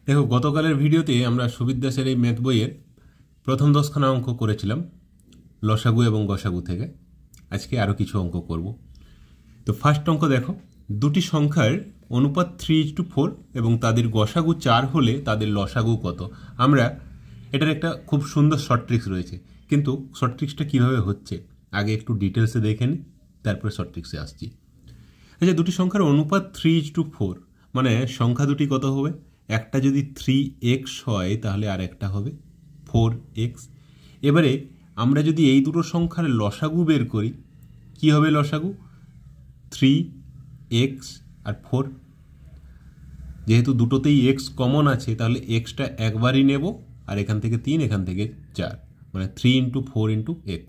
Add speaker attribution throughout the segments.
Speaker 1: দেখো, গতকালের ভিডিওতে আমরা সুবিদ দাসের এই ম্যাথ বইয়ের প্রথম 10খানা অঙ্ক করেছিলাম লসাগু এবং গসাগু থেকে। আজকে আরও কিছু অঙ্ক করব। তো ফার্স্ট অঙ্ক দেখো, দুটি সংখ্যার অনুপাত 3:4 এবং তাদের গসাগু 4 হলে তাদের লসাগু কত। আমরা এটার একটা খুব সুন্দর শর্ট ট্রিক্স রয়েছে, কিন্তু শর্ট ট্রিক্সটা কীভাবে হচ্ছে আগে একটু ডিটেলসে দেখে নিই, তারপরে শর্ট ট্রিক্সে আসছি। আচ্ছা, দুটি সংখ্যার অনুপাত 3:4 মানে সংখ্যা দুটি কত হবে? একটা যদি 3x হয় তাহলে আর একটা হবে 4x। এবারে আমরা যদি এই দুটো সংখ্যার লসাগু বের করি, কি হবে লসাগু? 3x আর 4। যেহেতু দুটোতেই x কমন আছে তাহলে xটা একবারই নেব, আর এখান থেকে 3, এখান থেকে 4, মানে 3 × 4 × x,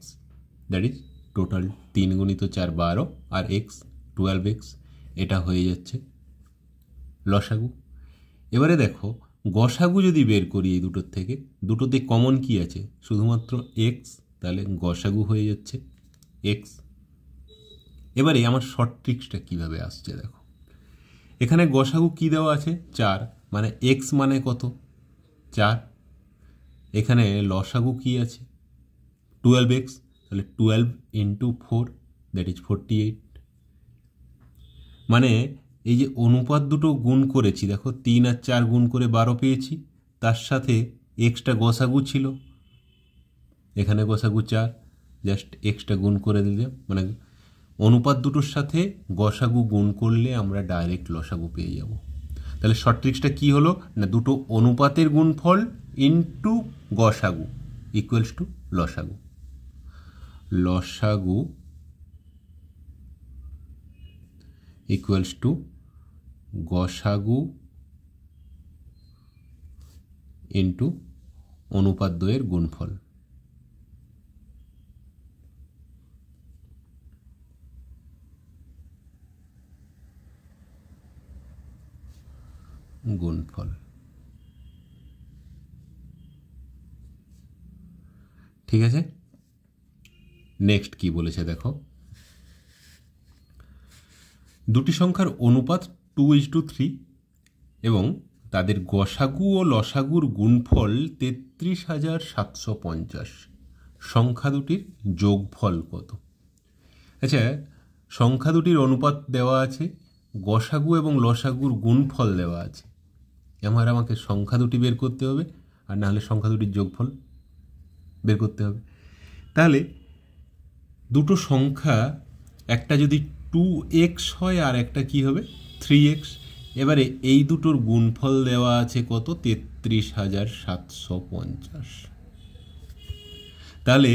Speaker 1: দ্যাট ইজ টোটাল 3 × 4 12 আর x 12x। এটা হয়ে যাচ্ছে লসাগু। এবারে দেখো, গসাগু যদি বের করি এই দুটোর থেকে, দুটোতে কমন কি আছে? শুধুমাত্র x, তাহলে গসাগু হয়ে যাচ্ছে x। এবারে আমার শর্ট ট্রিক্সটা কীভাবে আসছে দেখো, এখানে গসাগু কি দেওয়া আছে? 4, মানে x মানে কত? 4। এখানে লসাগু কি আছে? 12x, তাহলে 12 × 4, দ্যাট ইজ 48। মানে এই যে অনুপাত দুটো গুণ করেছি, দেখো 3 আর 4 গুণ করে 12 পেয়েছি, তার সাথে এক্সটা গসাগু ছিল, এখানে গসাগু 4, জাস্ট এক্সটা গুণ করে দিলে, মানে অনুপাত দুটোর সাথে গসাগু গুণ করলে আমরা ডাইরেক্ট লসাগু পেয়ে যাব। তাহলে শর্ট ট্রিক্সটা কী হলো না, দুটো অনুপাতের গুণফল ইনটু গসাগু ইকুয়ালস টু লসাগু। লসাগু ইকুয়ালস টু গসাগু ইন্টু অনুপাত দ্বয়ের গুণফল। গুণফল ঠিক আছে। নেক্সট কি বলেছে দেখো, দুটি সংখ্যার অনুপাত 2:3 এবং তাদের গসাগু ও লসাগুর গুণফল 33,750। সংখ্যা দুটির যোগফল কত? আচ্ছা, সংখ্যা দুটির অনুপাত দেওয়া আছে, গসাগু এবং লসাগুর গুণফল দেওয়া আছে। আমাকে সংখ্যা দুটি বের করতে হবে, আর নাহলে সংখ্যা দুটির যোগফল বের করতে হবে। তাহলে দুটো সংখ্যা, একটা যদি 2x হয় আর একটা কি হবে? 3x। এবারে এই দুটোর গুণফল দেওয়া আছে কত? 33,750। তাহলে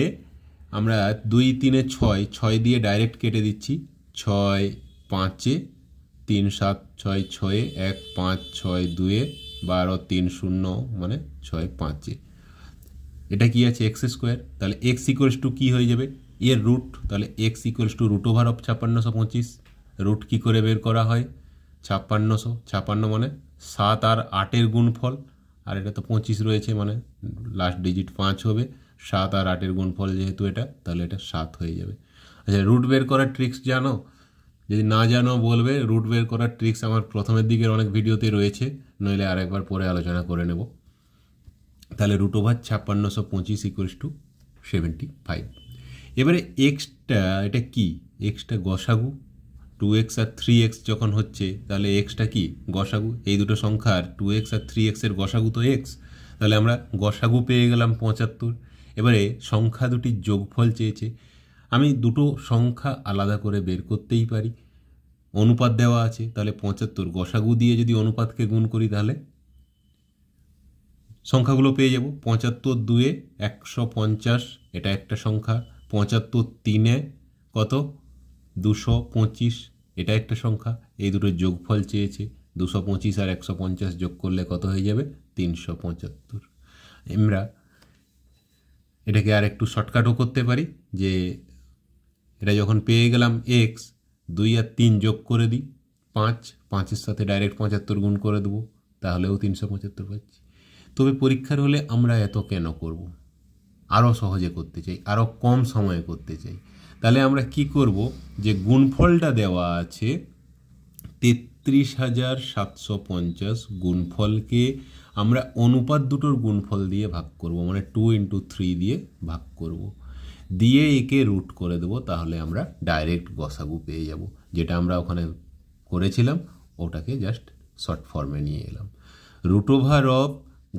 Speaker 1: আমরা 2 3 6, 6 দিয়ে ডাইরেক্ট কেটে দিচ্ছি। 6 5, 3 7 6 6, 1 5 6 2, 12 3 0, মানে 6 5। এটা কি আছে? x²। তাহলে x ইকুয়ালস টু কী হয়ে যাবে? এর রুট। তাহলে x ইকুয়ালস টু √5625। রুট কী করে বের করা হয়? 5600। 56 মানে 7 আর 8-এর গুণফল, আর এটা তো 25 রয়েছে, মানে লাস্ট ডিজিট 5 হবে। 7 আর 8-এর গুণফল যেহেতু এটা, তাহলে এটা 7 হয়ে যাবে। আচ্ছা, রুট বের করার ট্রিক্স জানো? যদি না জানো বলবে। রুট বের করার ট্রিক্স আমার প্রথমের দিকের অনেক ভিডিওতে রয়েছে, নইলে আরেকবার পরে আলোচনা করে নেব। তাহলে √5625 ইকুয়ালস টু 75। এবারে এক্সটা, এটা কি? এক্সটা গসাগু। 2x আর 3x যখন হচ্ছে, তাহলে এক্সটা কি? গসাগু। এই দুটো সংখ্যার 2x আর 3x এর গসাগু তো x, তাহলে আমরা গসাগু পেয়ে গেলাম 75। এবারে সংখ্যা দুটির যোগফল চেয়েছে। আমি দুটো সংখ্যা আলাদা করে বের করতেই পারি, অনুপাত দেওয়া আছে, তাহলে 75 গসাগু দিয়ে যদি অনুপাতকে গুণ করি তাহলে সংখ্যাগুলো পেয়ে যাব। 75 2 150, এটা একটা সংখ্যা। 75 3 কত? 225, এটা একটা সংখ্যা। এই দুটোর যোগফল চেয়েছে। 225 আর 150 যোগ করলে কত হয়ে যাবে? 375। আমরা এটাকে আর একটু শর্টকাটও করতে পারি, যে এটা যখন পেয়ে গেলাম x, 2 আর 3 যোগ করে দিই 5, 5-এর সাথে ডাইরেক্ট 75 গুণ করে দেবো, তাহলেও 375 পাচ্ছি। তবে পরীক্ষার হলে আমরা এত কেন করব? আরও সহজে করতে চাই, আরও কম সময়ে করতে চাই। তাহলে আমরা কি করব, যে গুণফলটা দেওয়া আছে ৩৩,৭৫০ গুণফলকে আমরা অনুপাত দুটোর গুণফল দিয়ে ভাগ করব, মানে 2 × 3 দিয়ে ভাগ করব, দিয়ে একে রুট করে দেব, তাহলে আমরা ডাইরেক্ট গসাগু পেয়ে যাব। যেটা আমরা ওখানে করেছিলাম ওটাকে জাস্ট শর্ট ফর্মে নিয়ে এলাম। √অফ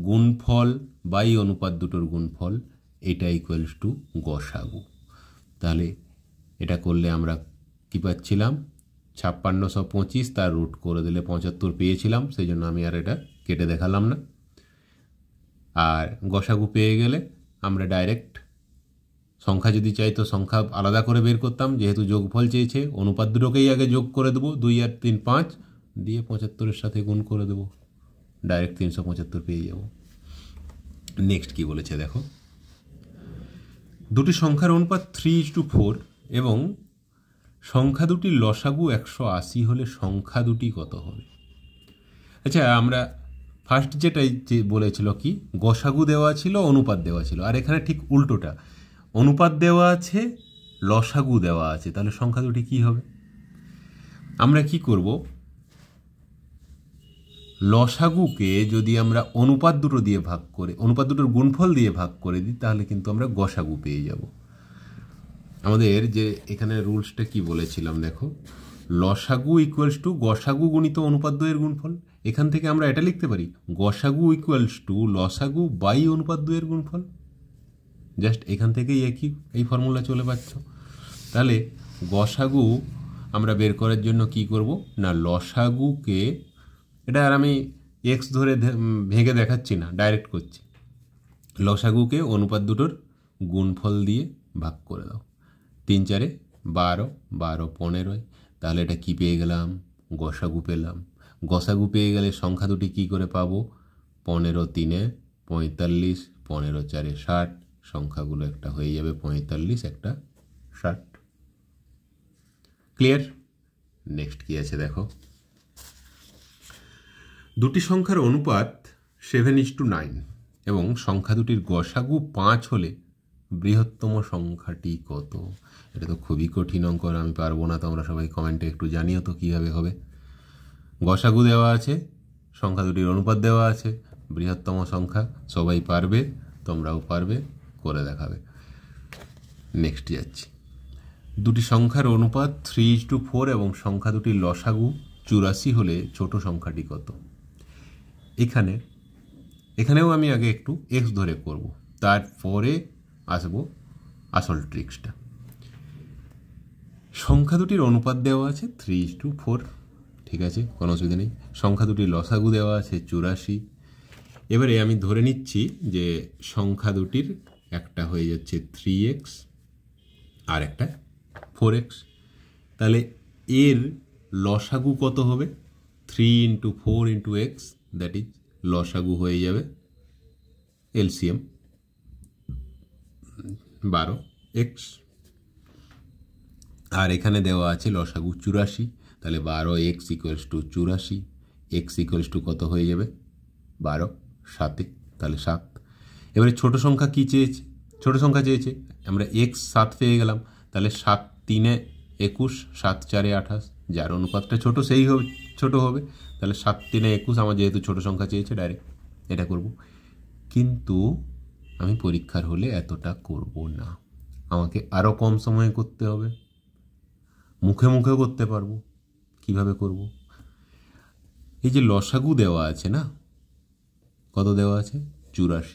Speaker 1: গুণফল বাই অনুপাত দুটোর গুণফল, এটা ইকুয়ালস টু গসাগু। তাহলে এটা করলে আমরা কি পাচ্ছিলাম, 5625, তার রুট করে দিলে 75 পেয়েছিলাম, সেই জন্য আমি আর এটা কেটে দেখালাম না। আর গসাগু পেয়ে গেলে আমরা ডাইরেক্ট সংখ্যা যদি চাইতো সংখ্যা আলাদা করে বের করতাম, যেহেতু যোগফল চেয়েছে অনুপাত দুটোকেই আগে যোগ করে দেবো, 2 আর 3 5 দিয়ে 75-এর সাথে গুণ করে দেবো, ডাইরেক্ট 375 পেয়ে যাব। নেক্সট কি বলেছে দেখো, দুটি সংখ্যার অনুপাত 3:4 এবং সংখ্যা দুটির লসাগু 180 হলে সংখ্যা দুটি কত হবে? আচ্ছা, আমরা ফার্স্ট যেটাই যে বলেছিল কি, গসাগু দেওয়া ছিল, অনুপাত দেওয়া ছিল, আর এখানে ঠিক উল্টোটা, অনুপাত দেওয়া আছে, লসাগু দেওয়া আছে, তাহলে সংখ্যা দুটি কি হবে? আমরা কি করব, লসাগুকে যদি আমরা অনুপাত দুটো দিয়ে ভাগ করে, অনুপাত দুটোর গুণফল দিয়ে ভাগ করে দিই, তাহলে কিন্তু আমরা গসাগু পেয়ে যাব। আমাদের যে এখানে রুলসটা কি বলেছিলাম দেখো, লসাগু ইকুয়ালস টু গসাগু গুণিত অনুপাত দ্বয়ের গুণফল। এখান থেকে আমরা এটা লিখতে পারি, গসাগু ইকুয়ালস টু লসাগু বাই অনুপাত দ্বয়ের গুণফল। জাস্ট এখান থেকেই এই ফর্মুলা চলে পাচ্ছ। তাহলে গসাগু আমরা বের করার জন্য কি করব না, লসাগুকে, এটা আর আমি এক্স ধরে ভেঙে দেখাচ্ছি না, ডাইরেক্ট করছি, লসাগুকে অনুপাত দুটোর গুণফল দিয়ে ভাগ করে দাও। 3 × 4 = 12, 12 15, তাহলে এটা কি পেয়ে গেলাম, গসাগু পেলাম। গসাগু পেয়ে গেলে সংখ্যা দুটি কি করে পাবো, 15 × 3 = 45, 15 × 4 = 60, সংখ্যাগুলো একটা হয়ে যাবে 45, একটা 60। ক্লিয়ার? নেক্সট কি আছে দেখো, দুটি সংখ্যার অনুপাত 7:9 এবং সংখ্যা দুটির গসাগু 5 হলে বৃহত্তম সংখ্যাটি কত? এটা তো খুবই কঠিন অঙ্ক, আমি পারবো না, তোমরা সবাই কমেন্টে একটু জানিও তো কীভাবে হবে। গসাগু দেওয়া আছে, সংখ্যা দুটির অনুপাত দেওয়া আছে, বৃহত্তম সংখ্যা সবাই পারবে, তোমরাও পারবে, করে দেখাবে। নেক্সট যাচ্ছি, দুটি সংখ্যার অনুপাত 3:4 এবং সংখ্যা দুটির লসাগু 84 হলে ছোট সংখ্যাটি কত? এখানেও আমি আগে একটু এক্স ধরে করব, তারপরে আসবো আসল ট্রিক্সটা। সংখ্যা দুটির অনুপাত দেওয়া আছে 3:4, ঠিক আছে, কোনো অসুবিধা নেই। সংখ্যা দুটির লসাগু দেওয়া আছে 84। এবারে আমি ধরে নিচ্ছি যে সংখ্যা দুটির একটা হয়ে যাচ্ছে 3x আর একটা 4x, তাহলে এর লসাগু কত হবে? 3 × 4 × x, দ্যাট ইজ লসাগু হয়ে যাবে এলসিএম 12x, আর এখানে দেওয়া আছে লসাগু 84, তাহলে 12x = 84, x = কত হয়ে যাবে 12, 7, তাহলে 7। এবারে ছোট সংখ্যা কি চেয়েছে? ছোট সংখ্যা চেয়েছে, আমরা x 7 পেয়ে গেলাম, তাহলে 7 × 3 = 21, 7 × 4 = 28, যার অনুপাতটা ছোট সেই হবে ছোট হবে, তাহলে 7 × 3 = 21, আমার যেহেতু ছোট সংখ্যা চেয়েছে ডাইরেক্ট এটা করব। কিন্তু আমি পরীক্ষার হলে এতটা করব না, আমাকে আরও কম সময়ে করতে হবে, মুখে মুখে করতে পারবো। কিভাবে করব? এই যে লসাগু দেওয়া আছে না, কত দেওয়া আছে 84,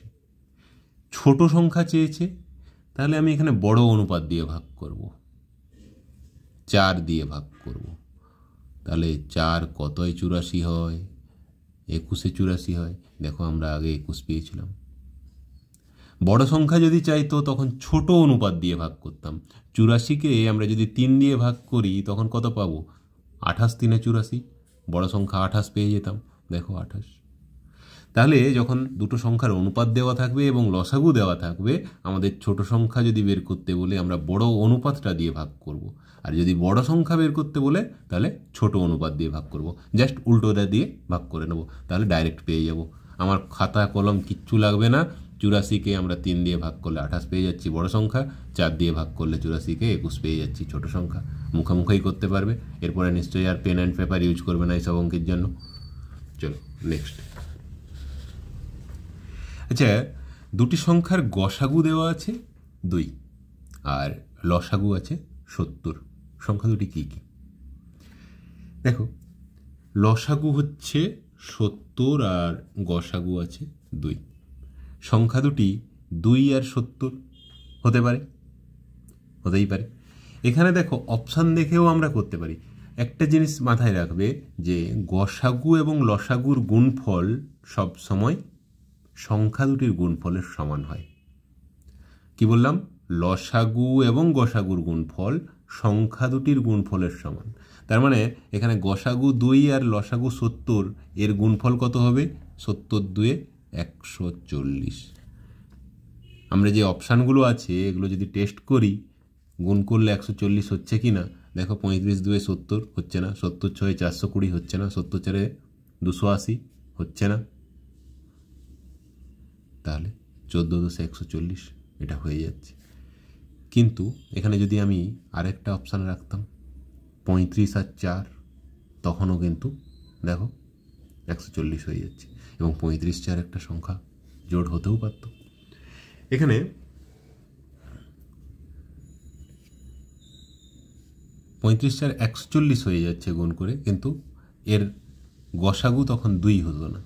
Speaker 1: ছোট সংখ্যা চেয়েছে, তাহলে আমি এখানে বড় অনুপাত দিয়ে ভাগ করব, 4 দিয়ে ভাগ করব, তাহলে 4 কতয় 84 হয়, 21-এ 84 হয়। দেখো আমরা আগে 21 পেয়েছিলাম। বড় সংখ্যা যদি চাইতো তখন ছোট অনুপাত দিয়ে ভাগ করতাম, 84-কে আমরা যদি 3 দিয়ে ভাগ করি তখন কত পাবো, 28 × 3 = 84, বড় সংখ্যা 28 পেয়ে যেতাম, দেখো 28। তাহলে যখন দুটো সংখ্যার অনুপাত দেওয়া থাকবে এবং লসাগু দেওয়া থাকবে, আমাদের ছোট সংখ্যা যদি বের করতে বলে আমরা বড় অনুপাতটা দিয়ে ভাগ করব, আর যদি বড় সংখ্যা বের করতে বলে তাহলে ছোট অনুপাত দিয়ে ভাগ করব, জাস্ট উল্টোটা দিয়ে ভাগ করে নেব, তাহলে ডাইরেক্ট পেয়ে যাব। আমার খাতা কলম কিচ্ছু লাগবে না, 84কে আমরা 3 দিয়ে ভাগ করলে 28 পেয়ে যাচ্ছি বড় সংখ্যা, 4 দিয়ে ভাগ করলে 84কে 21 পেয়ে যাচ্ছি ছোট সংখ্যা। মুখোমুখি করতে পারবে, এরপরে নিশ্চয়ই আর পেন অ্যান্ড পেপার ইউজ করবে না এইসব অঙ্কের জন্য। চলো নেক্সট। আচ্ছা, দুটি সংখ্যার গসাগু দেওয়া আছে 2 আর লসাগু আছে 70। সংখ্যা দুটি কী কী? দেখো, লসাগু হচ্ছে 70 আর গসাগু আছে 2। সংখ্যা দুটি 2 আর 70 হতে পারে, হতেই পারে। এখানে দেখো অপশান দেখেও আমরা করতে পারি। একটা জিনিস মাথায় রাখবে যে গসাগু এবং লসাগুর গুণফল সব সময় সংখ্যা দুটির গুণফলের সমান হয়। কি বললাম? লসাগু এবং গসাগুর গুণফল সংখ্যা দুটির গুণফলের সমান। তার মানে এখানে গসাগু 2 আর লসাগু 70, এর গুণফল কত হবে? 70 2 140। আমরা যে অপশানগুলো আছে এগুলো যদি টেস্ট করি, গুণ করলে 140 হচ্ছে কি না দেখো। 35 2 70 হচ্ছে না, 70 6 420 হচ্ছে না, 70 4 280 হচ্ছে না, তাহলে 14 2 140 এটা হয়ে যাচ্ছে। কিন্তু এখানে যদি আমি আরেকটা অপশান রাখতাম 35 আর 4, তখনও কিন্তু দেখো 140 হয়ে যাচ্ছে, এবং 35 4 একটা সংখ্যা জোড় হতেও পারত। এখানে 35 4 140 হয়ে যাচ্ছে গুণ করে, কিন্তু এর গসাগু তখন 2 হতো না।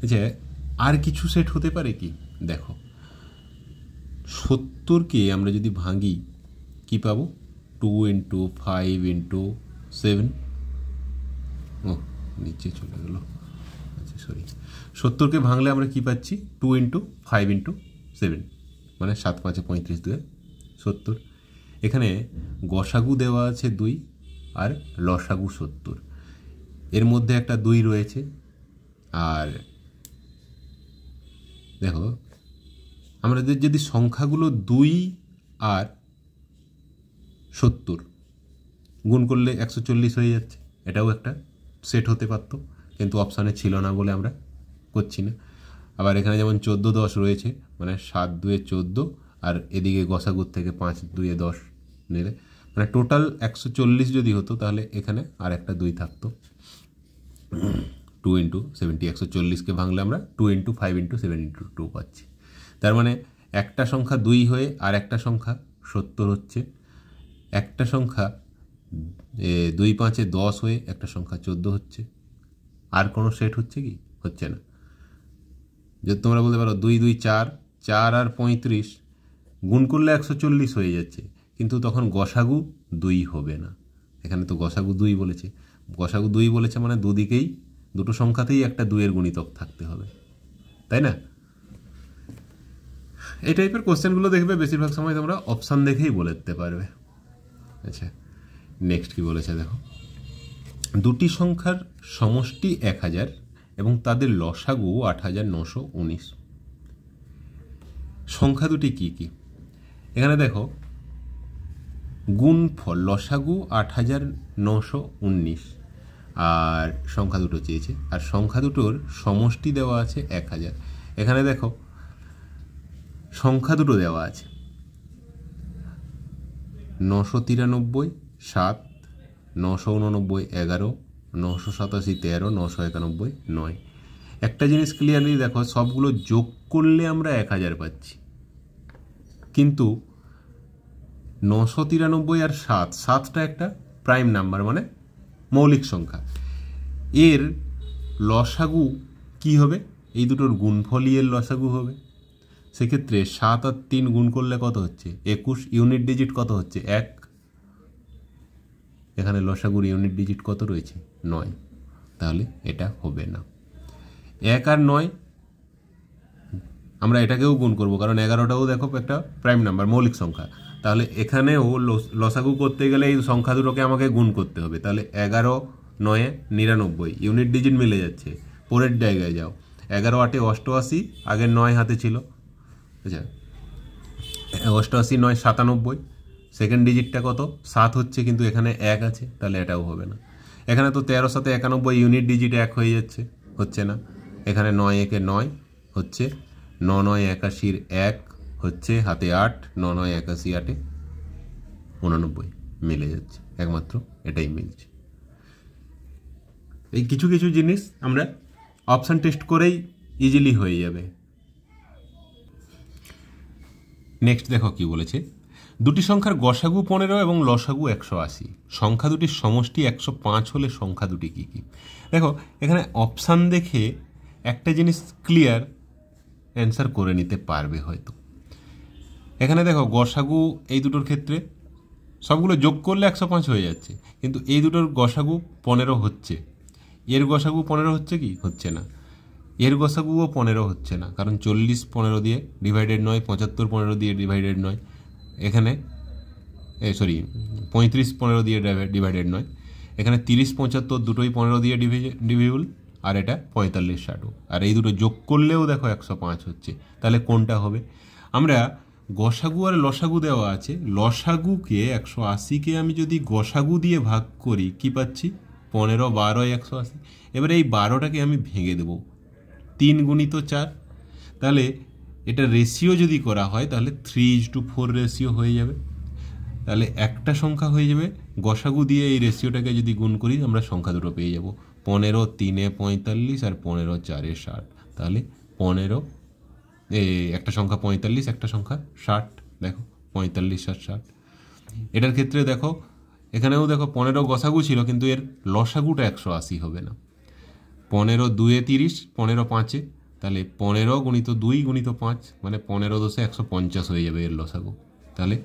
Speaker 1: আচ্ছা, আর কিছু সেট হতে পারে কি? দেখো, 70কে আমরা যদি ভাঙি কি পাবো? 2 × 5 × 7। ও নিচে চলে গেল, আচ্ছা সরি। 70কে ভাঙলে আমরা কি পাচ্ছি? 2 × 5 × 7, মানে 7 5 35 2 70। এখানে গসাগু দেওয়া আছে 2 আর লসাগু 70, এর মধ্যে একটা 2 রয়েছে। আর দেখো, আমাদের যদি সংখ্যাগুলো 2 আর 70 গুণ করলে 140 হয়ে যাচ্ছে, এটাও একটা সেট হতে পারত, কিন্তু অপশানে ছিল না বলে আমরা করছি না। আবার এখানে যেমন 14 10 রয়েছে, মানে 7 2 14, আর এদিকে গসাগুর থেকে 5 2 10 নিলে মানে টোটাল 140 যদি হতো, তাহলে এখানে আর একটা 2 থাকতো। 2 × 70, 140কে ভাঙলে আমরা 2 × 5 × 7 × 2 পাচ্ছি। তার মানে একটা সংখ্যা 2 হয়ে আর একটা সংখ্যা 70 হচ্ছে, একটা সংখ্যা 2 5 10 হয়ে একটা সংখ্যা 14 হচ্ছে। আর কোনো সেট হচ্ছে কি? হচ্ছে না। যদি তোমরা বলতে পারো 2 2 4, 4 আর 35 গুণ করলে 140 হয়ে যাচ্ছে, কিন্তু তখন গসাগু 2 হবে না। এখানে তো গসাগু 2 বলেছে, গসাগু 2 বলেছে মানে দুদিকেই, দুটো সংখ্যাতেই একটা 2 এর গুণিতক থাকতে হবে, তাই না? এই টাইপের কোশ্চেনগুলো দেখবে বেশিরভাগ সময় তোমরা অপশান দেখেই বলে দিতে পারবে। আচ্ছা, নেক্সট কি বলেছে দেখো, দুটি সংখ্যার সমষ্টি 1000 এবং তাদের লসাগু 8919। সংখ্যা দুটি কি কি? এখানে দেখো, গুণফল লসাগু 8919 আর সংখ্যা দুটো চেয়েছে, আর সংখ্যা দুটোর সমষ্টি দেওয়া আছে 1000। এখানে দেখো সংখ্যা দুটো দেওয়া আছে 993 7, 989 11, 987 13, 991 9। একটা জিনিস ক্লিয়ারলি দেখো, সবগুলো যোগ করলে আমরা 1000 পাচ্ছি, কিন্তু 993 আর 7, 7টা একটা প্রাইম নাম্বার, মানে মৌলিক সংখ্যা। এর লসাগু কি হবে? এই দুটোর গুণফলই এর লসাগু হবে। সেক্ষেত্রে 7 আর 3 গুণ করলে কত হচ্ছে? 21। ইউনিট ডিজিট কত হচ্ছে? 1। এখানে লসাগুর ইউনিট ডিজিট কত রয়েছে? 9। তাহলে এটা হবে না। 1 আর 9 আমরা এটাকেও গুণ করব, কারণ 11টাও দেখো একটা প্রাইম নাম্বার, মৌলিক সংখ্যা। তাহলে এখানেও লসাগু করতে গেলে এই সংখ্যা দুটোকে আমাকে গুণ করতে হবে। তাহলে 11 9 99, ইউনিট ডিজিট মিলে যাচ্ছে। পরের জায়গায় যাও, 11 8 88, আগের 9 হাতে ছিল। আচ্ছা, 88 9 97, সেকেন্ড ডিজিটটা কত? 7 হচ্ছে, কিন্তু এখানে 1 আছে, তাহলে এটাও হবে না। এখানে তো 13 7 91, ইউনিট ডিজিট 1 হয়ে যাচ্ছে, হচ্ছে না। এখানে 9 1 9 হচ্ছে, 9 9 81 1 হচ্ছে হাতে 8, 9 9 81 8 89 মিলে যাচ্ছে, একমাত্র এটাই মিলছে। এই কিছু কিছু জিনিস আমরা অপশান টেস্ট করেই ইজিলি হয়ে যাবে। নেক্সট দেখো কি বলেছে, দুটি সংখ্যার গসাগু 15 এবং লসাগু 180, সংখ্যা দুটির সমষ্টি 105 হলে সংখ্যা দুটি কী কী? দেখো এখানে অপশান দেখে একটা জিনিস ক্লিয়ার অ্যান্সার করে নিতে পারবে হয়তো। এখানে দেখো গসাগু এই দুটোর ক্ষেত্রে সবগুলো যোগ করলে 105 হয়ে যাচ্ছে, কিন্তু এই দুটোর গসাগু 15 হচ্ছে, এর গসাগু 15 হচ্ছে কি? হচ্ছে না। এর গসাগুও 15 হচ্ছে না, কারণ 40 15 দিয়ে ডিভাইডেড নয়, 75 15 দিয়ে ডিভাইডেড নয়, এখানে 35 15 দিয়ে ডিভাইডেড নয়, এখানে 30 75 দুটোই 15 দিয়ে ডিভিজিবল, আর এটা 45 60, আর এই দুটো যোগ করলেও দেখো 105 হচ্ছে। তাহলে কোনটা হবে? আমরা গসাগু আর লসাগু দেওয়া আছে, লসাগুকে 180কে আমি যদি গসাগু দিয়ে ভাগ করি কি পাচ্ছি? 15 12 180। এবারে এই 12টাকে আমি ভেঙে দেবো, 3 গুণিত 4, তাহলে এটা রেশিও যদি করা হয় তাহলে 3:4 রেশিও হয়ে যাবে। তাহলে একটা সংখ্যা হয়ে যাবে, গসাগু দিয়ে এই রেশিওটাকে যদি গুণ করি আমরা সংখ্যা দুটো পেয়ে যাব, 15 3 45 আর 15 4 60। তাহলে 15 একটা সংখ্যা 45, একটা সংখ্যা 60, দেখো 45 আর 60। এটার ক্ষেত্রে দেখো এখানেও দেখো 15 গসাগু ছিল, কিন্তু এর লসাগুটা 180 হবে না। 15 2 30, 15 5, তাহলে 15 গুণিত 2 গুণিত 5 মানে 15 10 150 হয়ে যাবে এর লসাগু। তাহলে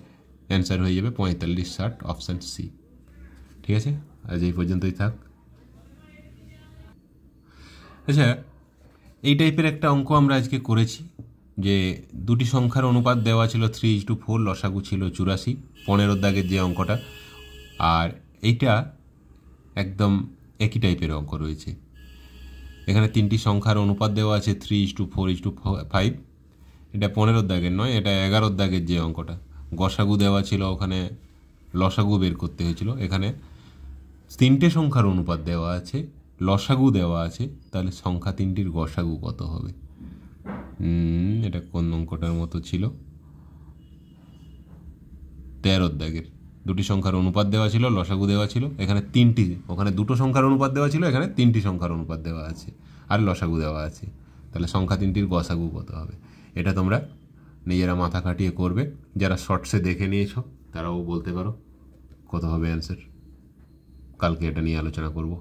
Speaker 1: অ্যান্সার হয়ে যাবে 45 60, অপশান সি। ঠিক আছে, আজ এই পর্যন্তই থাক। আচ্ছা, এই টাইপের একটা অঙ্ক আমরা আজকে করেছি, যে দুটি সংখ্যার অনুপাত দেওয়া ছিল 3:4, লসাগু ছিল 84, 15 দাগের যে অঙ্কটা, আর এইটা একদম একই টাইপের অঙ্ক রয়েছে। এখানে তিনটি সংখ্যার অনুপাত দেওয়া আছে 3:4:5, এটা 15 দাগের নয়, এটা 11 দাগের যে অঙ্কটা। গসাগু দেওয়া ছিল, ওখানে লসাগু বের করতে হয়েছিল। এখানে তিনটে সংখ্যার অনুপাত দেওয়া আছে, লসাগু দেওয়া আছে, তাহলে সংখ্যা তিনটির গসাগু কত হবে? এটা কোন অঙ্কটার মতো ছিল? 13 দাগের। দুটি সংখ্যার অনুপাত দেওয়া ছিল, লসাগু দেওয়া ছিল, এখানে তিনটি, ওখানে দুটো সংখ্যার অনুপাত দেওয়া ছিল, এখানে তিনটি সংখ্যার অনুপাত দেওয়া আছে আর লসাগু দেওয়া আছে, তাহলে সংখ্যা তিনটির গসাগু কত হবে? এটা তোমরা নিজেরা মাথা খাটিয়ে করবে, যারা শর্টসে দেখে নিয়েছো তারাও বলতে পারো কত হবে অ্যান্সার। কালকে এটা নিয়ে আলোচনা করব।